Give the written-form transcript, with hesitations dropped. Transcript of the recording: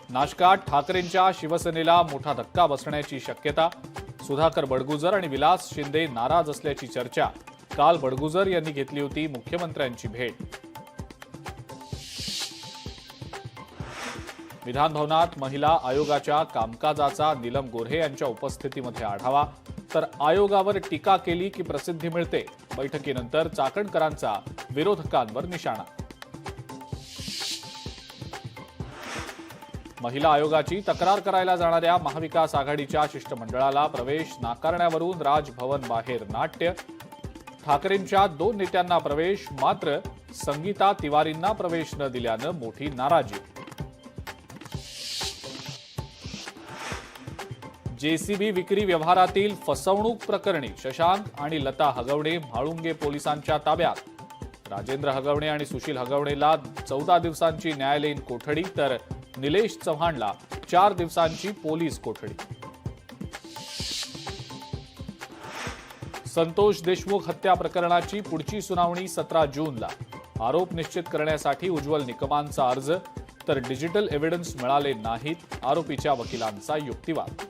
नाशकात ठाकरेंच्या शिवसेनेला मोठा धक्का बसण्याची शक्यता। सुधाकर बडगुजर आणि विलास शिंदे नाराज असल्याची चर्चा। काल बडगुजर यांनी घेतली होती मुख्यमंत्र्यांची भेट। विधान भवनात महिला आयोगाच्या कामकाजाचा नीलम गोऱ्हे यांच्या उपस्थितीमध्ये आढावा। तर आयोगावर टीका केली की प्रसिद्धी मिळते। बैठकीनंतर चाकणकरांचा विरोधकांवर निशाणा। महिला आयोगाची तक्रार करायला जाणाऱ्या महाविकास आघाडीच्या शिष्टमंडळाला प्रवेश नाकारण्यावरून राजभवन बाहेर नाट्य। ठाकरेंच्या 2 नेत्यांना प्रवेश, मात्र संगीता तिवारींना प्रवेश न दिल्यानं मोठी नाराजी। जेसीबी विक्री व्यवहारातील फसवणूक प्रकरणी शशांक आणि लता हगवणे म्हाळुंगे पोलिसांच्या ताब्यात। राजेंद्र हगवणे आणि सुशील हगवणेला 14 दिवसांची न्यायालयीन कोठडी, तर निलेश चव्हाणला 4 दिवसांची पोलीस कोठडी। संतोष देशमुख हत्या प्रकरणाची पुढची सुनावणी 17 जूनला। आरोप निश्चित करण्यासाठी उज्ज्वल निकमांचा अर्ज, तर डिजिटल एव्हिडन्स मिळाले नाहीत, आरोपीच्या वकिलांचा युक्तिवाद।